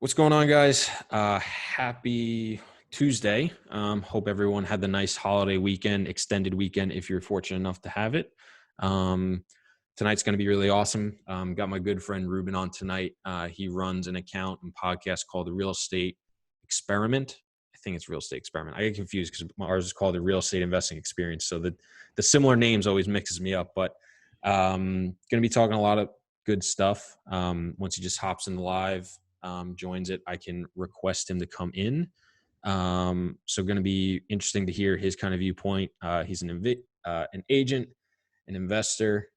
What's going on, guys? Happy Tuesday. Hope everyone had the nice holiday weekend, extended weekend, if you're fortunate enough to have it. Tonight's going to be really awesome. Got my good friend Ruben on tonight. He runs an account and podcast called The Real Estate Experiment. I think it's Real Estate Experiment. I get confused because ours is called The Real Estate Investing Experience. So the similar names always mixes me up. But going to be talking a lot of good stuff. Once he just hops in the live, joins it, I can request him to come in. So going to be interesting to hear his kind of viewpoint. He's an agent, an investor.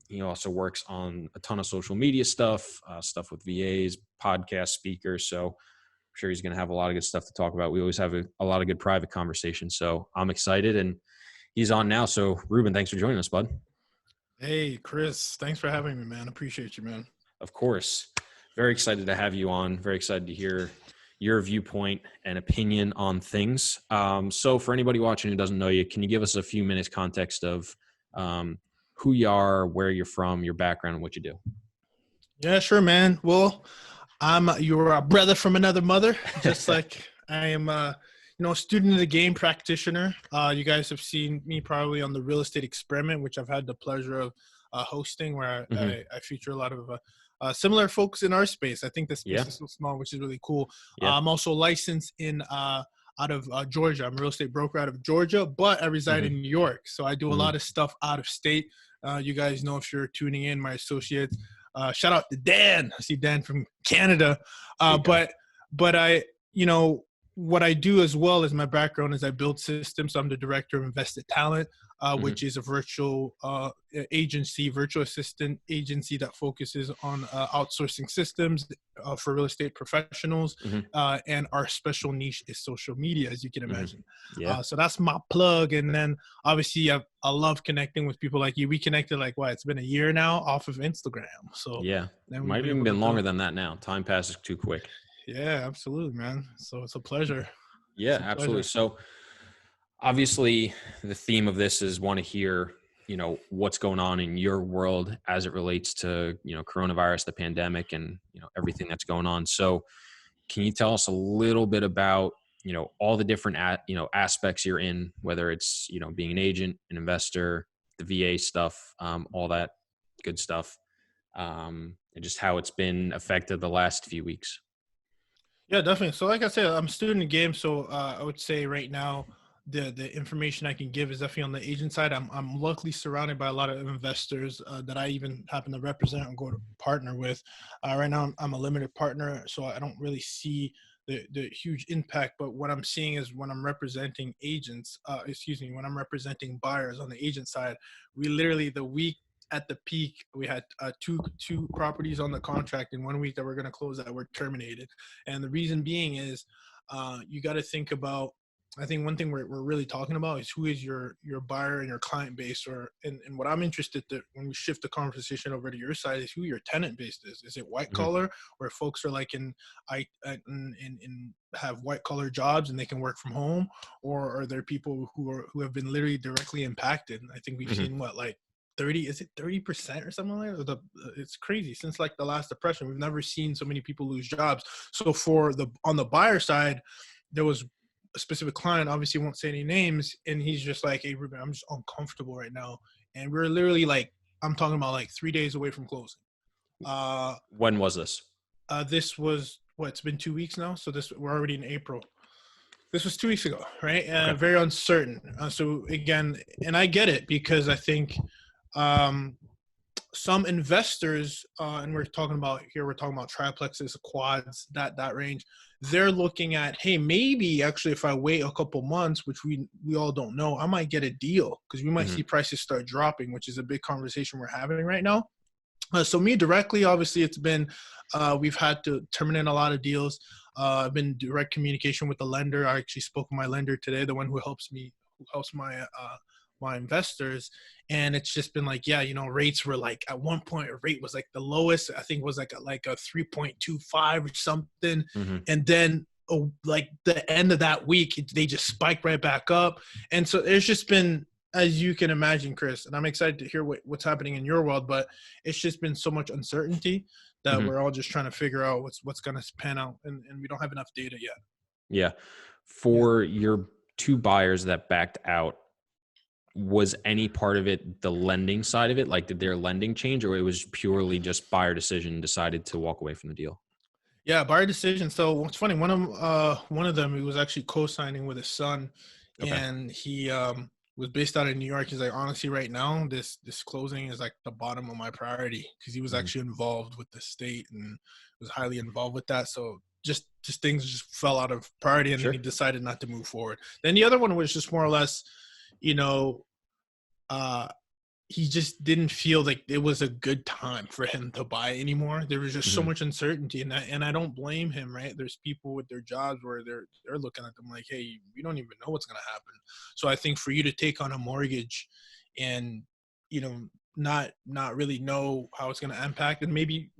He also works on a ton of social media stuff with VAs, podcast speakers. So I'm sure he's going to have a lot of good stuff to talk about. We always have a lot of good private conversations. So I'm excited, and he's on now. So Ruben, thanks for joining us, bud. Hey, Chris, thanks for having me, man. Appreciate you, man. Of course. Very excited to have you on. Very excited to hear your viewpoint and opinion on things. So for anybody watching who doesn't know you, can you give us a few minutes context of who you are, where you're from, your background, and what you do? Yeah, sure, man. Well, I'm your brother from another mother, just like I am a student of the game, practitioner. You guys have seen me probably on the Real Estate Experiment, which I've had the pleasure of hosting, where I feature a lot of similar folks in our space. I think the space is so small, which is really cool. Yeah. I'm also licensed in out of Georgia. I'm a real estate broker out of Georgia, but I reside in New York. So I do a lot of stuff out of state. You guys know, if you're tuning in, my associates. Shout out to Dan. I see Dan from Canada. But I, what I do as well as my background is I build systems. So I'm the director of Invested Talent, which is a virtual agency, virtual assistant agency that focuses on outsourcing systems for real estate professionals. And our special niche is social media, as you can imagine. So that's my plug. And then obviously I love connecting with people like you. We connected it's been a year now off of Instagram. So yeah, might have even been longer than that now. Time passes too quick. Yeah, absolutely, man. So it's a pleasure. Yeah, absolutely. So obviously the theme of this is want to hear, what's going on in your world as it relates to, coronavirus, the pandemic, and, everything that's going on. So can you tell us a little bit about, all the different, aspects you're in, whether it's, being an agent, an investor, the VA stuff, all that good stuff, and just how it's been affected the last few weeks? Yeah, definitely. So like I said, I'm a student in game. So I would say right now, the information I can give is definitely on the agent side. I'm luckily surrounded by a lot of investors that I even happen to represent and go to partner with. Right now, I'm a limited partner, so I don't really see the huge impact. But what I'm seeing is when I'm representing when I'm representing buyers on the agent side, we literally the week at the peak, we had two properties on the contract in 1 week that we're going to close that were terminated. And the reason being is you got to think about, I think one thing we're really talking about is who is your buyer and your client base, and what I'm interested in when we shift the conversation over to your side is who your tenant base is. Is it white collar, where folks are like in have white collar jobs and they can work from home, or are there people who have been literally directly impacted? And I think we've seen 30% or something like that? It's crazy. Since like the last depression, we've never seen so many people lose jobs. So on the buyer side, there was a specific client, obviously won't say any names, and he's just like, "Hey, Ruben, I'm just uncomfortable right now." And we're literally I'm talking about 3 days away from closing. When was this? This was it's been 2 weeks now. So we're already in April. This was 2 weeks ago, right? And very uncertain. So again, and I get it, because I think some investors, and we're talking about triplexes, quads, that range, they're looking at, hey, maybe actually if I wait a couple months, which we all don't know, I might get a deal, because we might see prices start dropping, which is a big conversation we're having right now. So me directly, obviously it's been, we've had to terminate a lot of deals. I've been in direct communication with the lender. I actually spoke with my lender today, the one who helps my investors, and it's just been rates were at one point, a rate was the lowest, I think was a 3.25 or something, and then the end of that week they just spiked right back up. And so there's just been, as you can imagine, Chris, and I'm excited to hear what's happening in your world, but it's just been so much uncertainty that Mhm. we're all just trying to figure out what's going to pan out, and we don't have enough data yet. Yeah. Yeah. For your two buyers that backed out, was any part of it the lending side of it? Like, did their lending change, or it was purely just buyer decision decided to walk away from the deal? Yeah, buyer decision. So it's funny. One of them, he was actually co-signing with his son, Okay. and he was based out of New York. He's like, honestly, right now, this closing is like the bottom of my priority, because he was Mhm. actually involved with the state and was highly involved with that. So just things just fell out of priority, and then he Sure. decided not to move forward. Then the other one was just more or less, you know, uh, he just didn't feel like it was a good time for him to buy anymore. There was just so Mhm. much uncertainty, and I don't blame him, right? There's people with their jobs where they're looking at them like, hey, we don't even know what's going to happen. So I think for you to take on a mortgage and, you know, not really know how it's going to impact, and maybe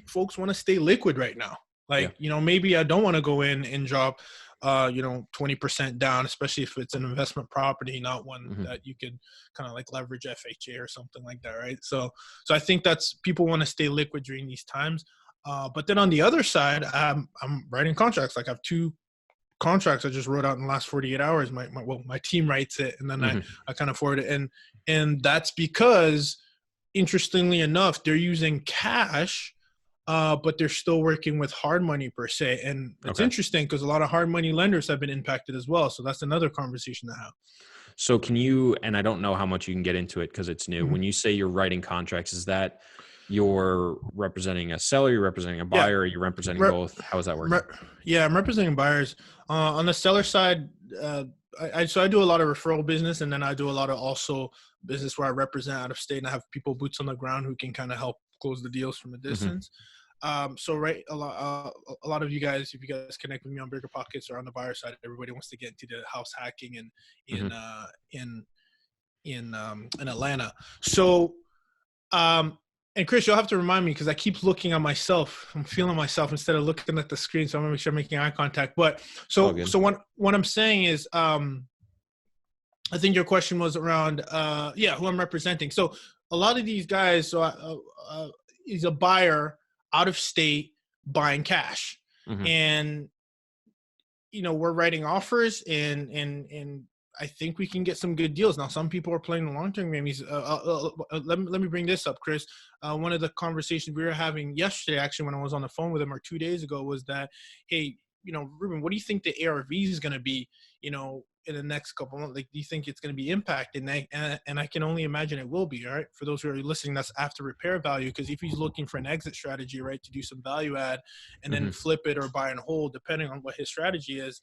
folks want to stay liquid right now. Yeah. Like, maybe I don't want to go in and drop 20% down, especially if it's an investment property, not one Mhm. that you could kind of like leverage FHA or something like that, right? So I think that's, people want to stay liquid during these times. But then on the other side, I'm writing contracts. Like, I have two contracts I just wrote out in the last 48 hours. My team writes it, and then Mhm. I kind of forward it, and that's because, interestingly enough, they're using cash, but they're still working with hard money per se. And it's Okay. interesting because a lot of hard money lenders have been impacted as well. So that's another conversation to have. So can you, and I don't know how much you can get into it because it's new. Mhm. When you say you're writing contracts, is that you're representing a seller, you're representing a Yeah. buyer, or you're representing Re- both? How is that working? yeah, I'm representing buyers. On the seller side, so I do a lot of referral business, and then I do a lot of also business where I represent out of state, and I have people boots on the ground who can kind of help close the deals from a Hmm. distance. So right, a lot of you guys, if you guys connect with me on Bigger Pockets or on the buyer side, everybody wants to get into the house hacking and Hmm. in Atlanta. So um, and Chris, you'll have to remind me because I keep looking at myself. I'm feeling myself instead of looking at the screen. So I'm gonna make sure I'm making eye contact. But It's all so good. so what I'm saying is, I think your question was around who I'm representing. So a lot of these guys, is a buyer out of state buying cash, Hmm. and we're writing offers, and I think we can get some good deals. Now, some people are playing the long-term game. Let me bring this up, Chris. One of the conversations we were having yesterday, actually, when I was on the phone with him, or 2 days ago, was that, hey, Ruben, what do you think the ARV is going to be, in the next couple months? Like, do you think it's going to be impacted? And I can only imagine it will be, all right? For those who are listening, that's after repair value, because if he's looking for an exit strategy, right, to do some value add and then Hmm. flip it or buy and hold, depending on what his strategy is,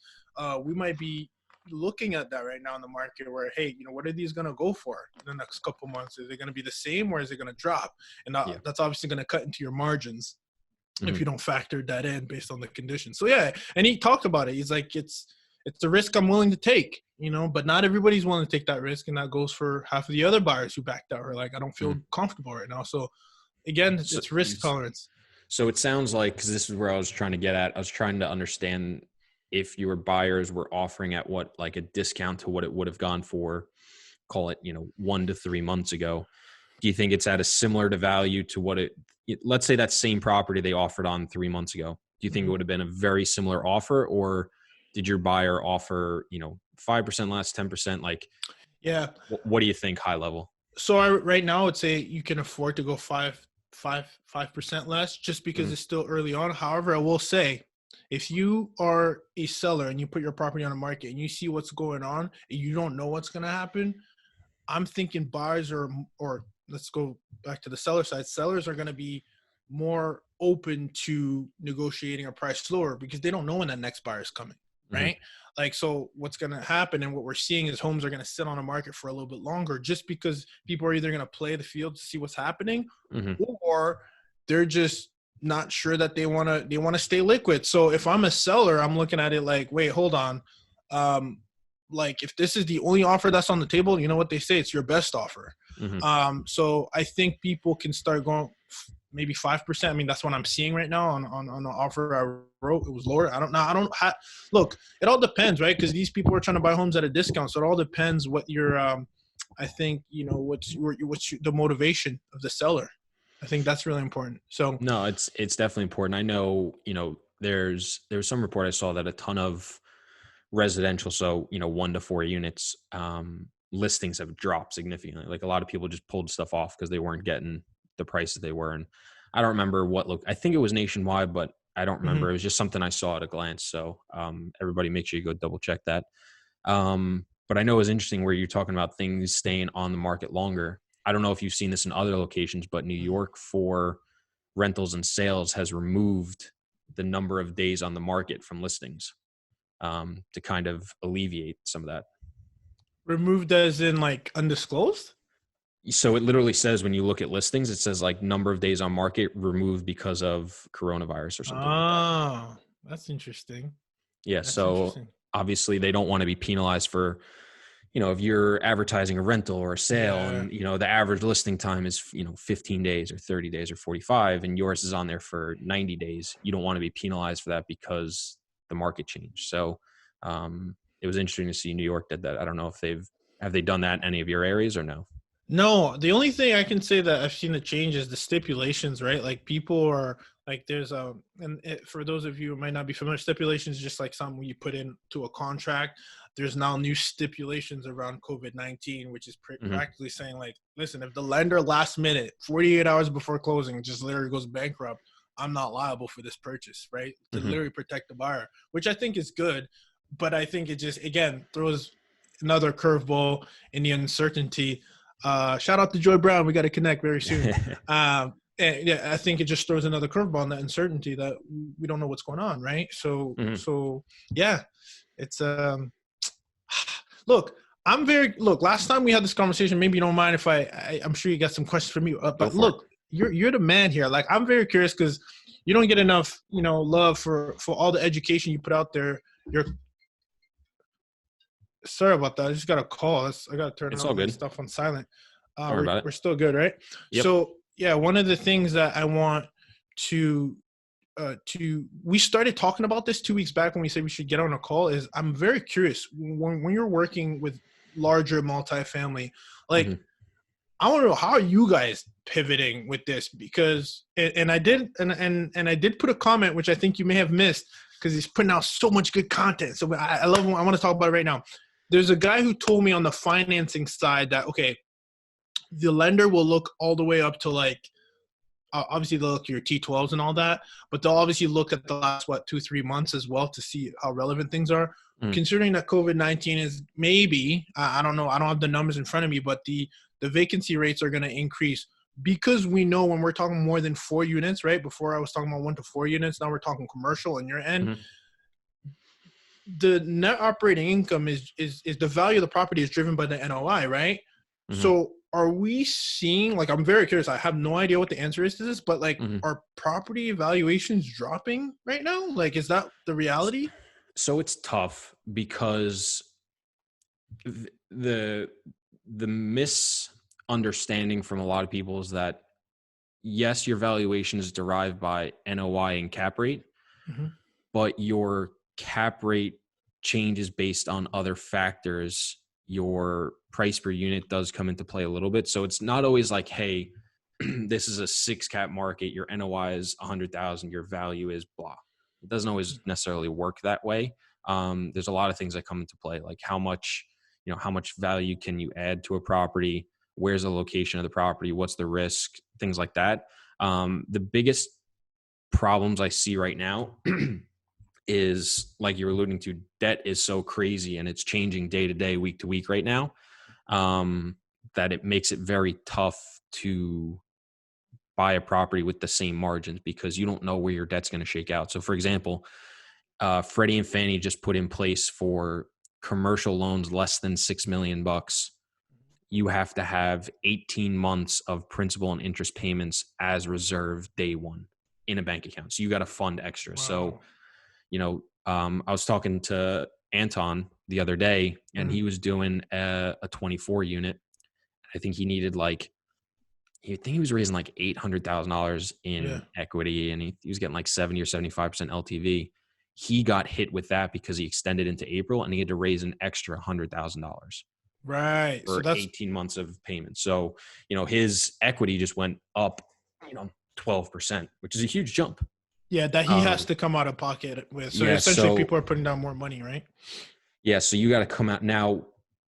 we might be looking at that right now in the market where, hey, what are these going to go for in the next couple months? Is it going to be the same, or is it going to drop? And Yeah. that's obviously going to cut into your margins if Hmm. you don't factor that in based on the conditions. So yeah, and he talked about it. He's like, it's a risk I'm willing to take, but not everybody's willing to take that risk, and that goes for half of the other buyers who backed out. Are like, I don't feel Hmm. comfortable right now. So again, So, it's risk tolerance. so it sounds like, because this is where I was trying to get at, I was trying to understand if your buyers were offering at what, like a discount to what it would have gone for, call it, 1 to 3 months ago. Do you think it's at a similar to value to what let's say that same property they offered on 3 months ago? Do you think it Mhm. would have been a very similar offer, or did your buyer offer, 5% less, 10%? Like, Yeah. what do you think high level? So right now, I'd say you can afford to go 5% less, just because Hmm. it's still early on. However, I will say, if you are a seller and you put your property on the market and you see what's going on and you don't know what's going to happen, I'm thinking buyers or let's go back to the seller side. Sellers are going to be more open to negotiating a price lower because they don't know when that next buyer is coming, Hmm. right? Like, so what's going to happen, and what we're seeing is homes are going to sit on the market for a little bit longer, just because people are either going to play the field to see what's happening, Hmm. or they're just not sure that they want to stay liquid. So if I'm a seller, I'm looking at it like, wait, hold on. Um, like, if this is the only offer that's on the table, you know what they say, it's your best offer. Hmm. So I think people can start going maybe 5%. I mean, that's what I'm seeing right now on the offer I wrote. It was lower. I don't know. Look, it all depends, right? Because these people are trying to buy homes at a discount. So it all depends what your, I think, what's the motivation of the seller. I think that's really important. So, No, it's definitely important. I know, there's some report I saw that a ton of residential, so 1 to 4 units, listings have dropped significantly. Like a lot of people just pulled stuff off because they weren't getting the prices they were. And I don't remember what look. I think it was nationwide, but I don't remember. mhm. It was just something I saw at a glance. So everybody, make sure you go double check that. But I know it's interesting where you're talking about things staying on the market longer. I don't know if you've seen this in other locations, but New Mhm. York for rentals and sales has removed the number of days on the market from listings, to kind of alleviate some of that. Removed as in like undisclosed? So it literally says when you look at listings, it says like number of days on market removed because of coronavirus or something like that. Oh, that's interesting. Yeah. That's So interesting. obviously they don't want to be penalized for, if you're advertising a rental or a sale Yeah. and, the average listing time is, 15 days or 30 days or 45 and yours is on there for 90 days. You don't want to be penalized for that because the market changed. So it was interesting to see New York did that. I don't know if have they done that in any of your areas or no? No, the only thing I can say that I've seen the change is the stipulations, right? Like people are like, there's for those of you who might not be familiar, stipulations is just like something you put into a contract. There's now new stipulations around COVID-19, which is Hmm. practically saying like, listen, if the lender last minute, 48 hours before closing, just literally goes bankrupt, I'm not liable for this purchase, right? To Hmm. literally protect the buyer, which I think is good, but I think it just again throws another curveball in the uncertainty. Shout out to Joy Brown. We got to connect very soon. And yeah, I think it just throws another curveball in that uncertainty that we don't know what's going on, right? So, Hmm. so yeah, it's look. I'm very look. Last time we had this conversation, maybe you don't mind if I'm sure you got some questions for me. Go But for it. look, you're the man here. Like I'm very curious because you don't get enough, love for all the education you put out there. You're Sorry about that. I just got a call. I got to turn It's all on my good. stuff on silent. Don't worry about it. We're still good, right? Yep. So yeah, one of the things that I want to we started talking about this 2 weeks back when we said we should get on a call. Is I'm very curious when you're working with larger multifamily, like Hmm. I want to know how are you guys pivoting with this because and I did and I did put a comment which I think you may have missed because he's putting out so much good content. So I love him. I want to talk about it right now. There's a guy who told me on the financing side that okay, the lender will look all the way up to like obviously they'll look at your T12s and all that, but they'll obviously look at the last 2-3 months as well to see how relevant things are. Hmm. Considering that COVID-19 is maybe I don't know, I don't have the numbers in front of me, but the vacancy rates are going to increase because we know when we're talking more than 4 units, right? Before I was talking about 1 to 4 units, now we're talking commercial on your end. Hmm. The net operating income is the value of the property is driven by the NOI, right? Hmm. So are we seeing like I'm very curious. I have no idea what the answer is to this, but like Hmm. are property valuations dropping right now? Like is that the reality? So it's tough because the the misunderstanding from a lot of people is that yes, your valuation is derived by NOI and cap rate, Mm-hmm. but your cap rate changes based on other factors. Your price per unit does come into play a little bit. So it's not always like, hey, this is a 6 cap market, your NOI is 100,000, your value is blah. It doesn't always necessarily work that way. There's a lot of things that come into play, like how much value can you add to a property? Where's the location of the property? What's the risk? Things like that. The biggest problems I see right now is like you're alluding to, debt is so crazy and it's changing day to day, week to week right now, that it makes it very tough to buy a property with the same margins because you don't know where your debt's going to shake out. So for example, Freddie and Fannie just put in place for commercial loans less than $6 million. You have to have 18 months of principal and interest payments as reserve day one in a bank account. So you got to fund extra. So, Wow. I was talking to Anton the other day and Mm-hmm. he was doing a 24 unit. I think he needed he was raising like $800,000 Yeah. in equity and he was getting like 70 or 75% LTV. He got hit with that because he extended into April and he had to raise an extra $100,000 Right. So for that's 18 months of payments. So, his equity just went up 12%, which is a huge jump. Yeah, that he has Um, to come out of pocket with. So yeah. essentially, So people are putting down more money, right? yeah. So you got to come out now.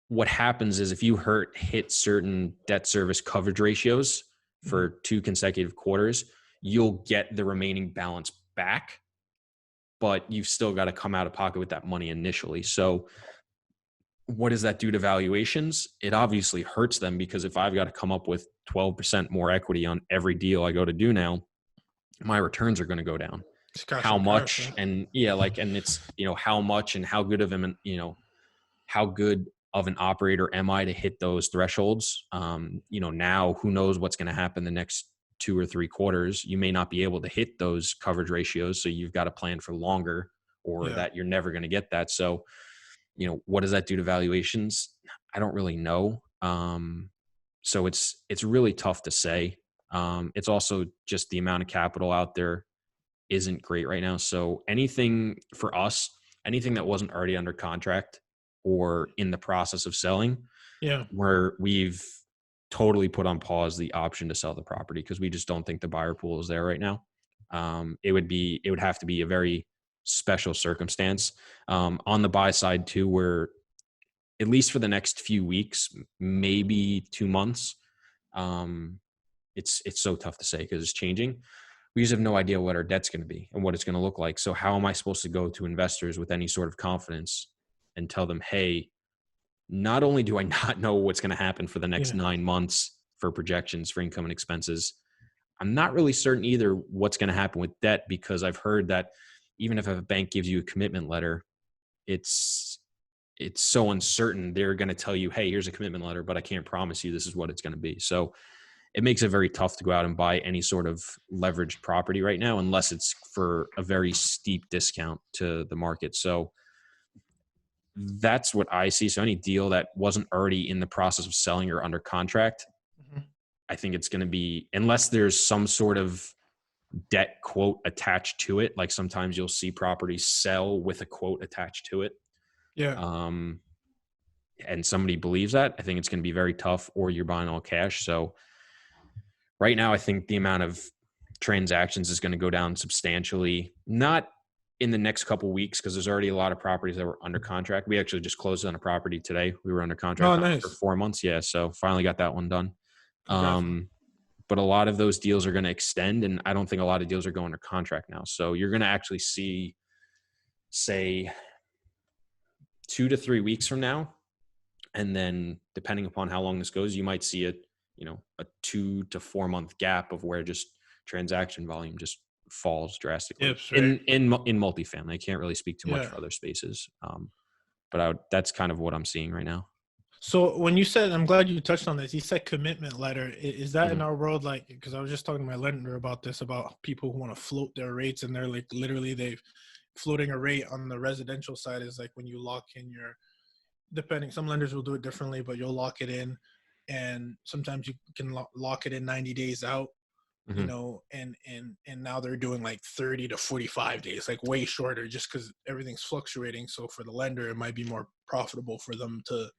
What happens is if you hit certain debt service coverage ratios Hmm. for 2 consecutive quarters, you'll get the remaining balance back, but you've still got to come out of pocket with that money initially. So what does that do to valuations? It obviously hurts them, because if I've got to come up with 12% more equity on every deal I go to do now, my returns are going to go down. It's cash How on cash, much? right? And yeah, like, and it's, how much and how good of an, how good of an operator am I to hit those thresholds? Now who knows what's going to happen the next 2 or 3 quarters? You may not be able to hit those coverage ratios. So you've got to plan for longer, or Yeah. that you're never going to get that. So, what does that do to valuations? I don't really know. So it's really tough to say. It's also just the amount of capital out there isn't great right now. So anything for us, anything that wasn't already under contract or in the process of selling, Yeah. where we've totally put on pause the option to sell the property, because we just don't think the buyer pool is there right now. It would have to be a very special circumstance on the buy side too, where at least for the next few weeks, maybe 2 months, it's so tough to say because it's changing. We just have no idea what our debt's going to be and what it's going to look like. So how am I supposed to go to investors with any sort of confidence and tell them, hey, not only do I not know what's going to happen for the next Yeah. 9 months for projections for income and expenses, I'm not really certain either what's going to happen with debt, because I've heard that even if a bank gives you a commitment letter, it's so uncertain. They're going to tell you, hey, here's a commitment letter, but I can't promise you this is what it's going to be. So it makes it very tough to go out and buy any sort of leveraged property right now, unless it's for a very steep discount to the market. So that's what I see. So any deal that wasn't already in the process of selling or under contract, Mhm. I think it's going to be, unless there's some sort of debt quote attached to it. Like sometimes you'll see properties sell with a quote attached to it. Yeah. Um, and somebody believes that, I think it's going to be very tough, or you're buying all cash. So right now, I think the amount of transactions is going to go down substantially, not in the next couple of weeks, because there's already a lot of properties that were under contract. We actually just closed on a property today. We were under Oh, contract on it for nice. 4 months. Yeah. So finally got that one done. Congrats. But a lot of those deals are going to extend, and I don't think a lot of deals are going under contract now. So you're going to actually see, say, 2 to 3 weeks from now, and then depending upon how long this goes, you might see a 2 to 4 month gap of where just transaction volume just falls drastically Dips, right? in multifamily. I can't really speak too much Yeah. for other spaces, but that's kind of what I'm seeing right now. So when you said, I'm glad you touched on this. You said commitment letter. Is that in Mhm. our world, like, because I was just talking to my lender about this, about people who want to float their rates, and they're like, literally, they've floating a rate on the residential side is like when you lock in your, depending, some lenders will do it differently, but you'll lock it in, and sometimes you can lock it in 90 days out, Mhm. and now they're doing like 30 to 45 days, like way shorter, just because everything's fluctuating. So for the lender, it might be more profitable for them to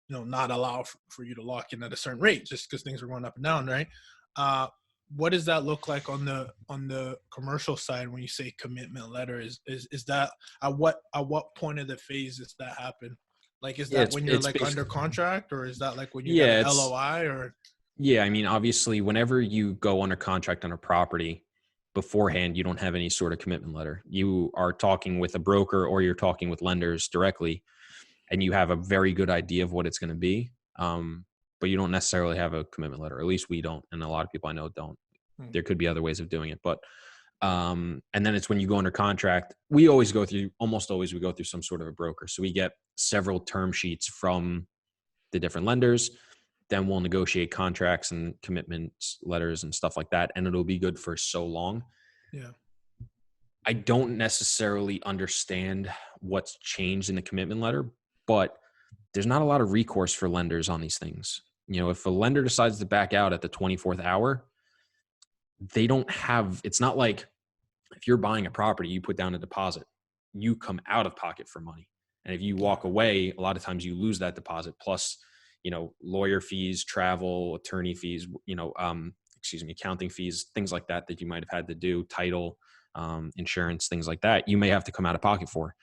not allow for you to lock in at a certain rate, just because things are going up and down, right? uh what does that look like on the commercial side when you say commitment letter? Is that at what point of the phase does that happen? Like, is Yeah, that it's when you're it's like under basically contract, or is that like when you got yeah, an it's LOI, or? yeah. I mean, obviously, whenever you go under contract on a property beforehand, you don't have any sort of commitment letter. You are talking with a broker, or you're talking with lenders directly, and you have a very good idea of what it's going to be. But you don't necessarily have a commitment letter. At least we don't, and a lot of people I know don't. Hmm. There could be other ways of doing it, but and then it's when you go under contract. We go through some sort of a broker, so we get several term sheets from the different lenders. Then we'll negotiate contracts and commitments letters and stuff like that, and it'll be good for so long. Yeah. I don't necessarily understand what's changed in the commitment letter, but there's not a lot of recourse for lenders on these things. If a lender decides to back out at the 24th hour, they don't have, it's not like if you're buying a property, you put down a deposit, you come out of pocket for money. And if you Yeah. walk away, a lot of times you lose that deposit plus, lawyer fees, travel, attorney fees, accounting fees, things like that you might have had to do, title, insurance, things like that, you may have to come out of pocket for.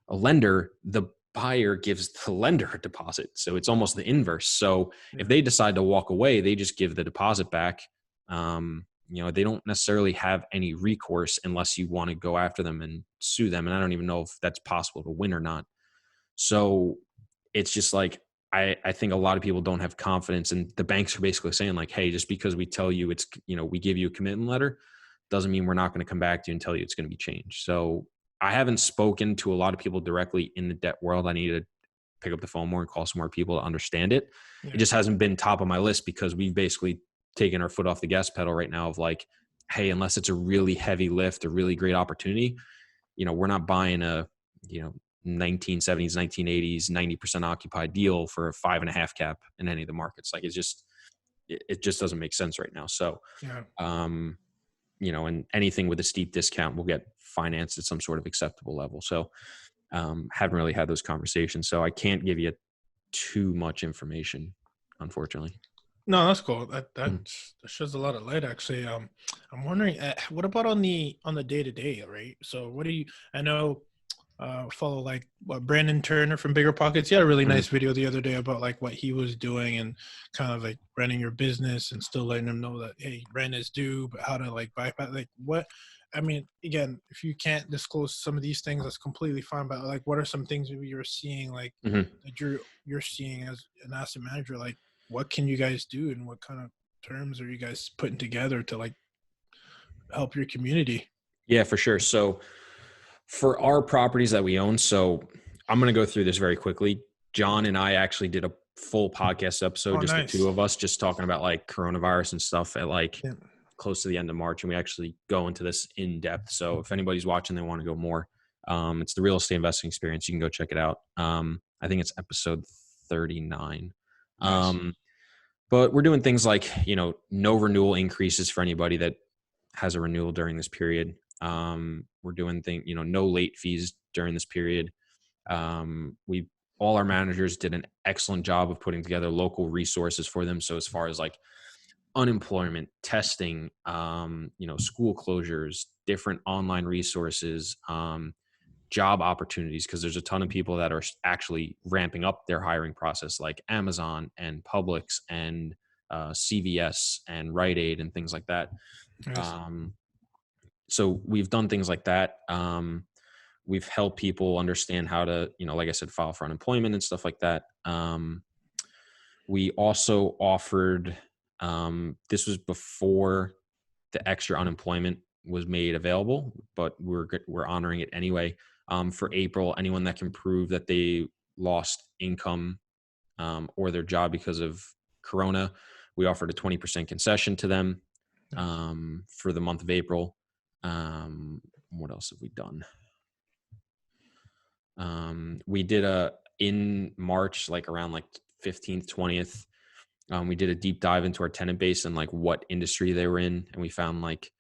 A lender, the buyer gives the lender a deposit. So it's almost the inverse. So if they decide to walk away, they just give the deposit back. They don't necessarily have any recourse unless you want to go after them and sue them. And I don't even know if that's possible to win or not. So it's just like, I think a lot of people don't have confidence, and the banks are basically saying like, hey, just because we tell you we give you a commitment letter doesn't mean we're not going to come back to you and tell you it's going to be changed. So I haven't spoken to a lot of people directly in the debt world. I need to pick up the phone more and call some more people to understand it. Yeah. It just hasn't been top of my list because we've basically taken our foot off the gas pedal right now of like, hey, unless it's a really heavy lift, a really great opportunity, we're not buying a, 1970s, 1980s, 90% occupied deal for a 5.5 cap in any of the markets. Like it just doesn't make sense right now. So, Yeah. And anything with a steep discount will get financed at some sort of acceptable level. So, haven't really had those conversations. So I can't give you too much information, unfortunately. No, that's cool. That Mhm. sheds a lot of light, actually. I'm wondering, what about on the day to day, right? So, what do you? I know, follow like Brandon Turner from Bigger Pockets. He had a really Mhm. nice video the other day about like what he was doing and kind of like running your business and still letting them know that hey, rent is due, but how to like bypass like what. I mean, again, if you can't disclose some of these things, that's completely fine. But like, what are some things maybe you're seeing like Mhm. that you're seeing as an asset manager? Like, what can you guys do and what kind of terms are you guys putting together to like help your community? Yeah, for sure. So for our properties that we own, so I'm going to go through this very quickly. John and I actually did a full podcast episode, Oh, just the two nice. of us, just talking about like coronavirus and stuff at like Yeah, close to the end of March. And we actually go into this in depth. So if anybody's watching, they want to go more, it's the real estate investing experience. You can go check it out. I think it's episode 39. nice. But we're doing things like, no renewal increases for anybody that has a renewal during this period. We're doing things, no late fees during this period. We all our managers did an excellent job of putting together local resources for them. So as far as like unemployment testing, school closures, different online resources, job opportunities, because there's a ton of people that are actually ramping up their hiring process, like Amazon and Publix and CVS and Rite Aid and things like that. Nice. Um, so we've done things like that. We've helped people understand how to, like I said, file for unemployment and stuff like that. We also offered, this was before the extra unemployment was made available, but we're honoring it anyway. For April, anyone that can prove that they lost income or their job because of Corona, we offered a 20% concession to them Nice. for the month of April. What else have we done? We did in March, like around like 15th, 20th. We did a deep dive into our tenant base and like what industry they were in. And we found like,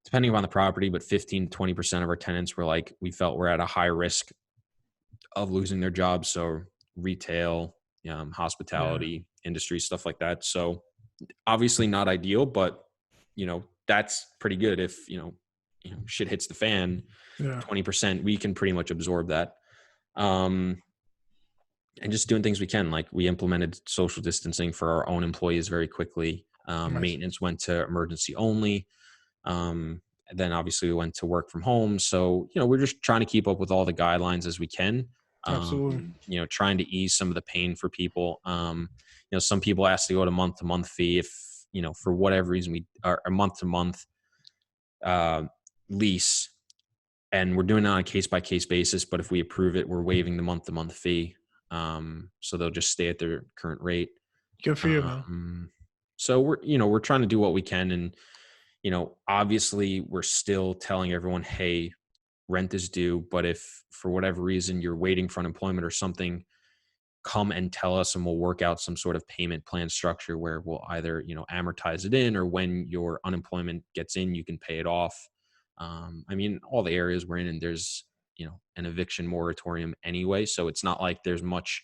depending upon the property, but 15 to 20% of our tenants were like, we felt we're at a high risk of losing their jobs. So retail, Yeah. hospitality industry, stuff like that. So obviously not ideal, but that's pretty good. If, shit hits the fan, Yeah. 20%, we can pretty much absorb that. And just doing things we can, like we implemented social distancing for our own employees very quickly. Nice. Maintenance went to emergency only. And then obviously we went to work from home. So, we're just trying to keep up with all the guidelines as we can. Absolutely. Trying to ease some of the pain for people. Some people ask to go to month fee if, for whatever reason we are a month to month lease, and we're doing it on a case by case basis. But if we approve it, we're waiving the month to month fee. So they'll just stay at their current rate. Good for you, man. So we're trying to do what we can. And, obviously we're still telling everyone, hey, rent is due. But if for whatever reason you're waiting for unemployment or something, come and tell us and we'll work out some sort of payment plan structure where we'll either, amortize it in, or when your unemployment gets in, you can pay it off. All the areas we're in, and there's, an eviction moratorium anyway. So it's not like there's much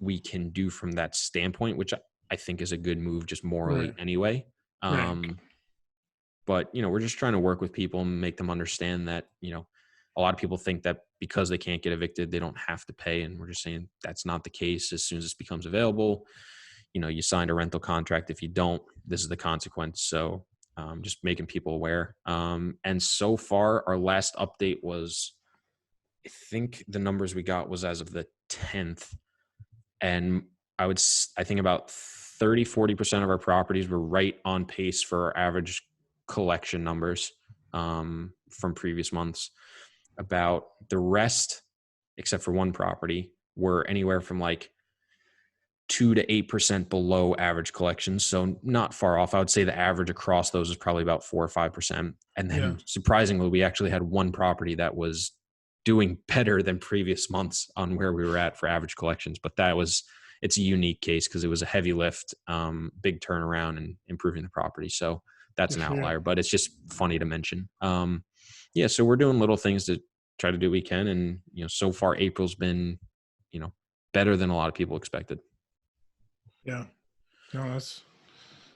we can do from that standpoint, which I think is a good move just morally Right. anyway. Right. But, we're just trying to work with people and make them understand that, a lot of people think that because they can't get evicted, they don't have to pay. And we're just saying that's not the case. As soon as this becomes available, you signed a rental contract. If you don't, this is the consequence. So just making people aware. And so far, our last update was, I think the numbers we got was as of the 10th. And I think about 30-40% of our properties were right on pace for our average collection numbers from previous months. About the rest, except for one property, were anywhere from like 2 to 8% below average collections. So not far off. I would say the average across those is probably about 4 or 5%. And Yeah. then surprisingly, we actually had one property that was doing better than previous months on where we were at for average collections. But it's a unique case because it was a heavy lift, big turnaround and improving the property. So that's an outlier, but it's just funny to mention. So we're doing little things to try to do what we can. And, so far April's been, better than a lot of people expected. Yeah. No,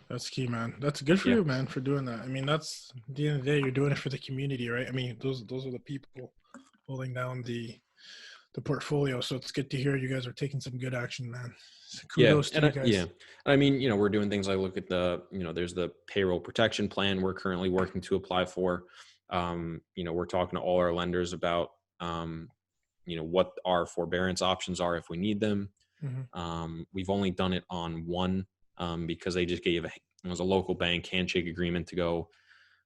that's key, man. That's good for Yeah. you, man, for doing that. I mean, that's at the end of the day, you're doing it for the community, right? I mean, those are the people holding down the portfolio. So it's good to hear you guys are taking some good action, man. So kudos to you guys. I mean, we're doing things like look at there's the payroll protection plan we're currently working to apply for. We're talking to all our lenders about, what our forbearance options are if we need them. Mm-hmm. We've only done it on one because they just gave it was a local bank handshake agreement to go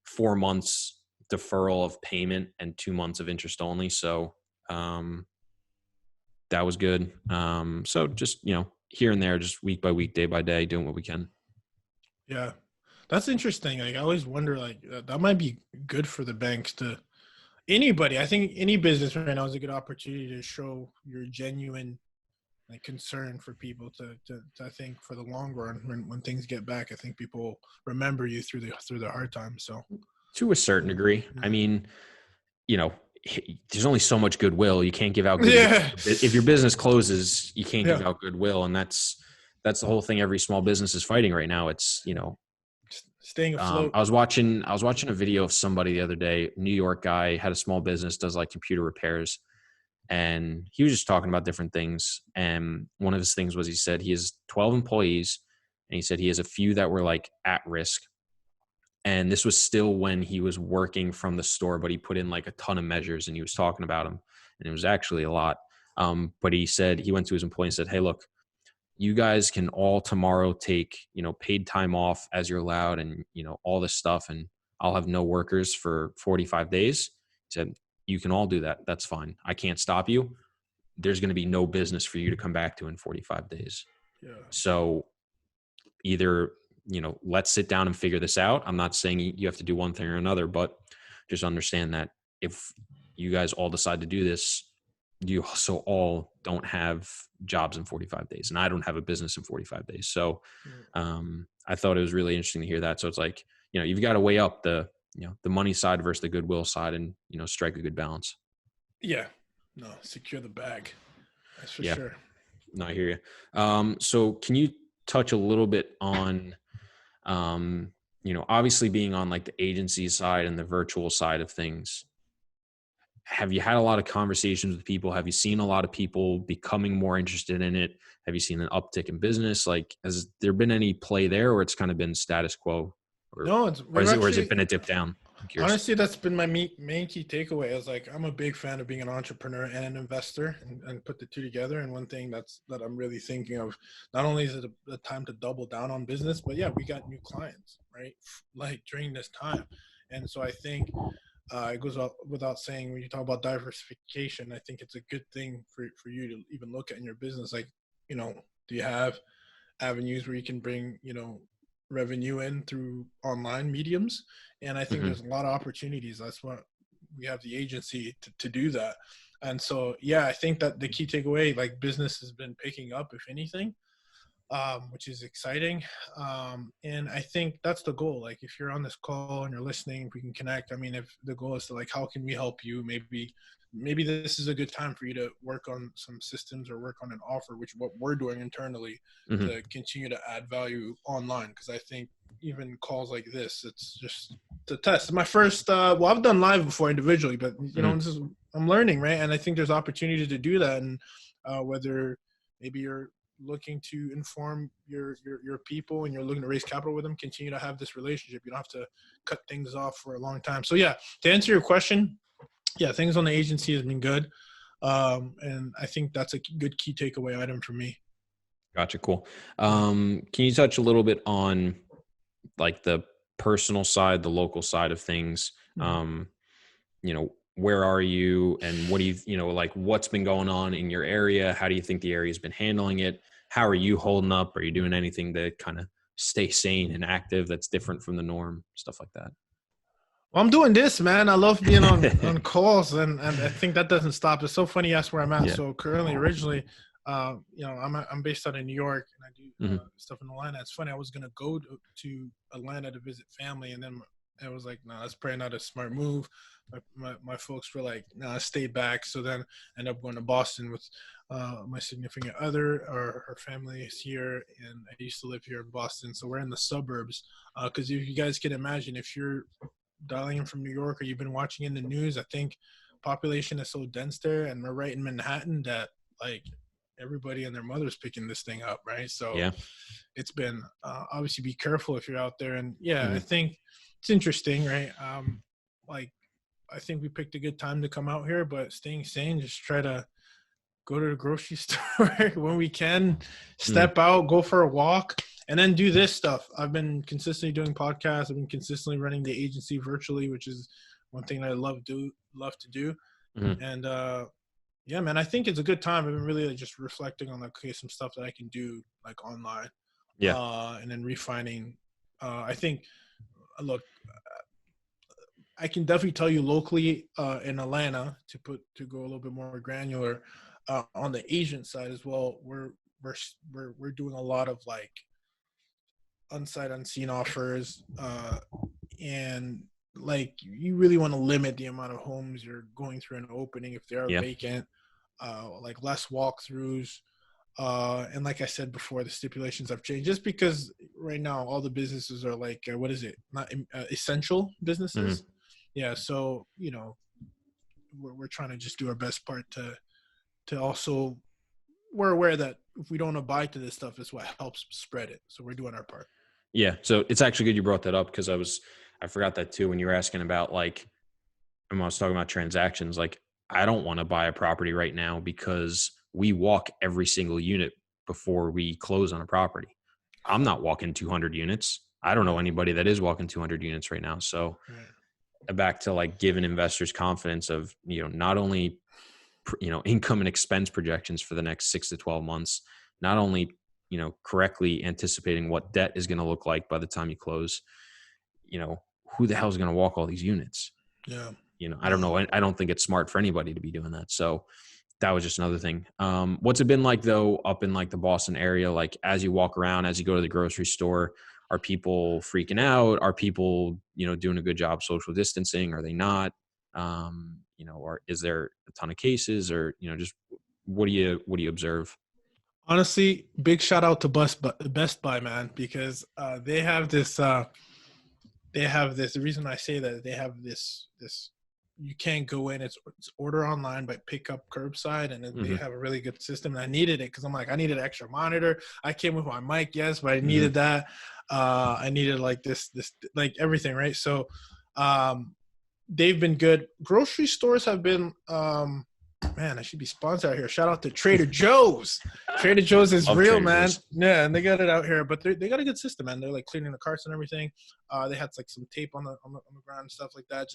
4 months deferral of payment and 2 months of interest only. So that was good. So just, here and there, just week by week, day by day, doing what we can. Yeah. That's interesting. Like, I always wonder, like, that might be good for the banks to anybody. I think any business right now is a good opportunity to show your genuine like concern for people to I think for the long run when things get back, I think people remember you through the hard times. So To a certain degree, yeah. I mean, there's only so much goodwill. You can't give out goodwill. Yeah. If your business closes, you can't give Yeah. out goodwill. And that's the whole thing every small business is fighting right now. It's, Staying afloat. I was watching a video of somebody the other day, New York guy, had a small business, does like computer repairs. And he was just talking about different things. And one of his things was he said he has 12 employees. And he said he has a few that were like at risk. And this was still when he was working from the store, but he put in like a ton of measures and he was talking about them. And it was actually a lot. But he said he went to his employee and said, hey, look, you guys can all tomorrow take, paid time off as you're allowed and, all this stuff. And I'll have no workers for 45 days. He said, you can all do that. That's fine. I can't stop you. There's going to be no business for you to come back to in 45 days. Yeah. So either, let's sit down and figure this out. I'm not saying you have to do one thing or another, but just understand that if you guys all decide to do this, you also all don't have jobs in 45 days and I don't have a business in 45 days. So I thought it was really interesting to hear that. So it's like, you've got to weigh up the money side versus the goodwill side and, strike a good balance. Yeah. No, secure the bag. That's for sure. No, I hear you. So can you touch a little bit on, obviously being on like the agency side and the virtual side of things, have you had a lot of conversations with people? Have you seen a lot of people becoming more interested in it? Have you seen an uptick in business? Like, has there been any play there or it's kind of been status quo? No, or has it been a dip down? I'm curious. Honestly, that's been my main key takeaway. Is like I'm a big fan of being an entrepreneur and an investor, and put the two together. And one thing that I'm really thinking of, not only is it a time to double down on business, but yeah, we got new clients, right? Like during this time, and so I think it goes without saying when you talk about diversification, I think it's a good thing for you to even look at in your business. Like, do you have avenues where you can bring revenue in through online mediums? And I think there's a lot of opportunities. That's what we have the agency to do that. And so, yeah, I think that the key takeaway, like business has been picking up, if anything. which is exciting. And I think that's the goal. Like if you're on this call and you're listening, if we can connect. I mean, if the goal is to like, how can we help you? Maybe this is a good time for you to work on some systems or work on an offer, which what we're doing internally Mm-hmm. to continue to add value online. Because I think even calls like this, it's just to test. It's my first. Well, I've done live before individually, but Mm-hmm. this is I'm learning, right? And I think there's opportunity to do that. And whether maybe you're looking to inform your people and you're looking to raise capital with them, continue to have this relationship. You don't have to cut things off for a long time. So yeah, to answer your question, yeah, things on the agency has been good. And I think that's a good key takeaway item for me. Gotcha. Cool. Yeah. Can you touch a little bit on like the personal side, the local side of things? Mhm. Where are you and what do like what's been going on in your area? How do you think the area's been handling it? How are you holding up? Are you doing anything to kind of stay sane and active that's different from the norm? Stuff like that. Well, I'm doing this, man. I love being on calls, and I think that doesn't stop. It's so funny you ask where I'm at. Yeah. So currently, originally, I'm based out of New York, and I do Mm-hmm. stuff in Atlanta. It's funny. I was gonna go to Atlanta to visit family, and then I was like, no, that's probably not a smart move. My folks were like, no, stay back. So then I ended up going to Boston with my significant other. Her family is here, and I used to live here in Boston. So we're in the suburbs. Because if you guys can imagine, if you're dialing in from New York or you've been watching in the news, I think population is so dense there, and we're right in Manhattan that like everybody and their mother's picking this thing up, right? So Yeah. it's been obviously be careful if you're out there, and yeah, I Mm-hmm. think it's interesting, right? Like I think we picked a good time to come out here, but staying sane, just try to go to the grocery store when we can, Mm-hmm. step out, go for a walk, and then do this stuff. I've been consistently doing podcasts. I've been consistently running the agency virtually, which is one thing I love to do. Mm-hmm. And yeah, man, I think it's a good time. I've been really like, just reflecting on like, okay, some stuff that I can do like online, Yeah. and then refining. I think, look, I can definitely tell you locally in Atlanta to go a little bit more granular on the Asian side as well. We're doing a lot of like unsight unseen offers, and like you really want to limit the amount of homes you're going through an opening if they are Yeah. vacant. Like less walkthroughs. And like I said before, the stipulations have changed just because right now all the businesses are like, what is it? Not essential Mm-hmm. businesses. Yeah. So, we're trying to just do our best part to also, we're aware that if we don't abide to this stuff, it's what helps spread it. So we're doing our part. Yeah. So it's actually good you brought that up because I forgot that too when you were asking about like when I was talking about transactions. Like I don't want to buy a property right now because we walk every single unit before we close on a property. I'm not walking 200 units. I don't know Right. anybody that is walking 200 units right now. So Right. back to like giving investors confidence of, not only, income and expense projections for the next 6 to 12 months, not only, correctly anticipating what debt is going to look like by the time you close, you know, who the hell is going to walk all these units? Yeah. I don't know. I don't think it's smart for anybody to be doing that. So that was just another thing. What's it been like though, up in like the Boston area? Like as you walk around, as you go to the grocery store, are people freaking out? Are people, doing a good job social distancing? Are they not? Or is there a ton of cases or, just what do you observe? Honestly, big shout out to Best Buy, man, because they have this. The reason I say that, they have this. You can't go in. It's order online, but pick up curbside, and they Mm-hmm. have a really good system. And I needed it because I'm like, I needed an extra monitor. I came with my mic, yes, but I Mm-hmm. needed that. I needed like this like everything, right? So, um, they've been good. Grocery stores have been, man, I should be sponsored out here. Shout out to Trader Joe's. Trader Joe's is Love real, Trader man. Joe's. Yeah, and they got it out here, but they got a good system, man. They're like cleaning the carts and everything. They had like some tape on the ground and stuff like that.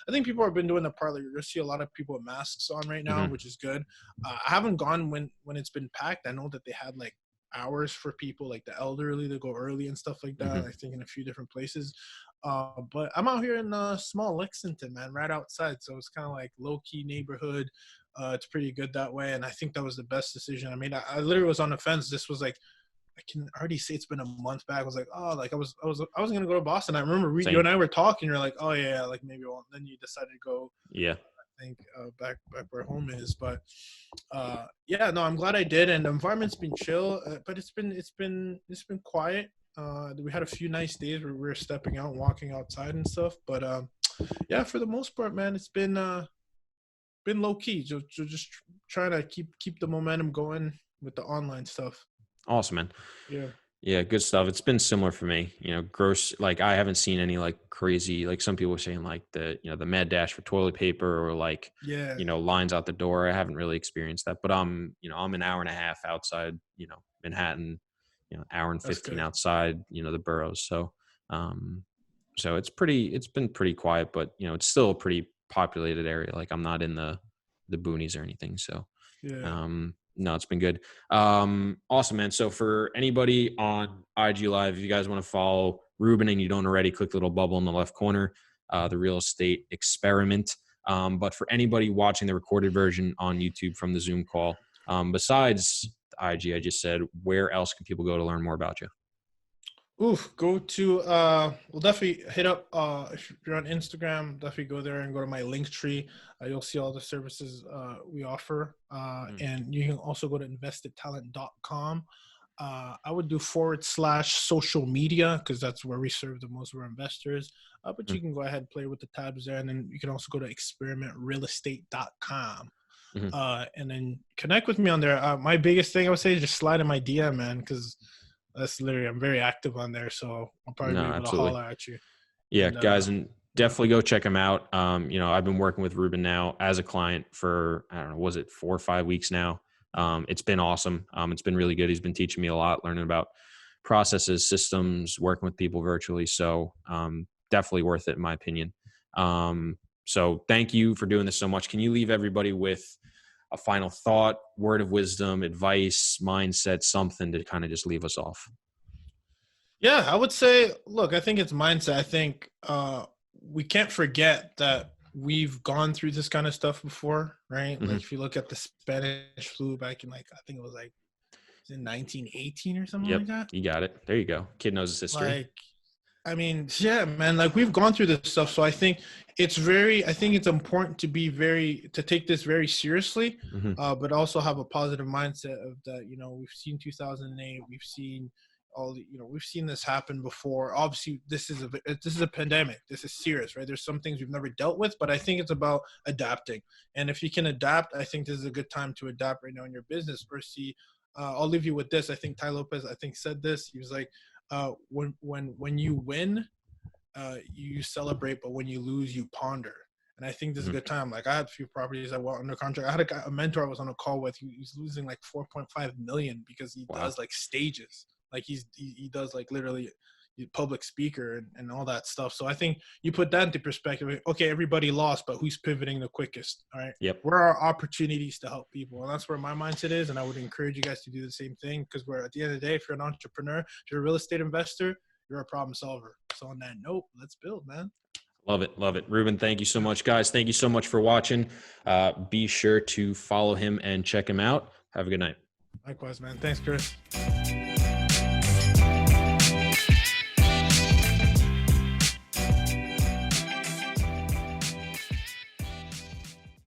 I think people have been doing the part. Like, you're gonna see a lot of people with masks on right now, Mm-hmm. which is good. I haven't gone when it's been packed. I know that they had like hours for people like the elderly to go early and stuff like that. Mm-hmm. I think in a few different places. But I'm out here in small Lexington, man, right outside. So it's kind of like low key neighborhood. It's pretty good that way. And I think that was the best decision I made. I literally was on the fence. This was like can already say it's been a month back. I was like, oh, like I was gonna go to Boston. I remember you Same. and I were talking. You're like, oh yeah, like maybe I won't. Then you decided to go. Yeah. I think back where home is, but yeah, no, I'm glad I did. And the environment's been chill, but it's been quiet. We had a few nice days where we were stepping out and walking outside and stuff. But yeah, for the most part, man, it's been low key. Just trying to keep the momentum going with the online stuff. Awesome, man. Yeah. Yeah, good stuff. It's been similar for me. Gross. Like I haven't seen any like crazy. Like some people were saying, like the mad dash for toilet paper or like Yeah. lines out the door. I haven't really experienced that, but I'm an hour and a half outside. Manhattan. Hour and That's 15 good. outside. The boroughs. So it's been pretty quiet, but it's still a pretty populated area. Like I'm not in the boonies or anything. So Yeah. no, it's been good. Awesome, man. So for anybody on IG Live, if you guys want to follow Ruben and you don't already, click the little bubble in the left corner, the real estate experiment. But for anybody watching the recorded version on YouTube from the Zoom call, besides the IG I just said, where else can people go to learn more about you? Oof, go to we'll definitely hit up if you're on Instagram, definitely go there and go to my link tree. You'll see all the services we offer. And you can also go to investedtalent.com. I would do /social media because that's where we serve the most of our investors. But you can go ahead and play with the tabs there, and then you can also go to experimentrealestate.com. And then connect with me on there. My biggest thing I would say is just slide in my DM, man, because that's literally, I'm very active on there, so I'll probably be able to holler at you. Yeah, And, guys, and definitely go check him out. I've been working with Ruben now as a client for, I don't know, was it 4 or 5 weeks now? It's been awesome. It's been really good. He's been teaching me a lot, learning about processes, systems, working with people virtually. So definitely worth it in my opinion. So thank you for doing this so much. Can you leave everybody with a final thought, word of wisdom, advice, mindset, something to kind of just leave us off? Yeah, I would say, look, I think it's mindset. I think we can't forget that we've gone through this kind of stuff before, right? Like if you look at the Spanish flu back in I think it was in 1918 or something like that. You got it. There you go. Kid knows his history. I mean, yeah, man, we've gone through this stuff. So I think it's important to take this very seriously, but also have a positive mindset of that. We've seen 2008, we've seen we've seen this happen before. Obviously this is a pandemic. This is serious, right? There's some things we've never dealt with, but I think it's about adapting. And if you can adapt, I think this is a good time to adapt right now in your business. I'll leave you with this. I think Ty Lopez, said this. He was like, when you win, you celebrate, but when you lose, you ponder. And I think this is a good time. Like I had a few properties that were under contract. I had a mentor I was on a call with. He's losing like 4.5 million because he does like stages. Like he does like literally public speaker and all that stuff. So I think you put that into perspective. Okay, everybody lost, but who's pivoting the quickest? All right. Yep. Where are opportunities to help people? And that's where my mindset is. And I would encourage you guys to do the same thing, because we're at the end of the day, if you're an entrepreneur, if you're a real estate investor, you're a problem solver. So on that note, let's build, man. Love it. Love it. Ruben, thank you so much, guys. Thank you so much for watching. Be sure to follow him and check him out. Have a good night. Likewise, man. Thanks, Chris.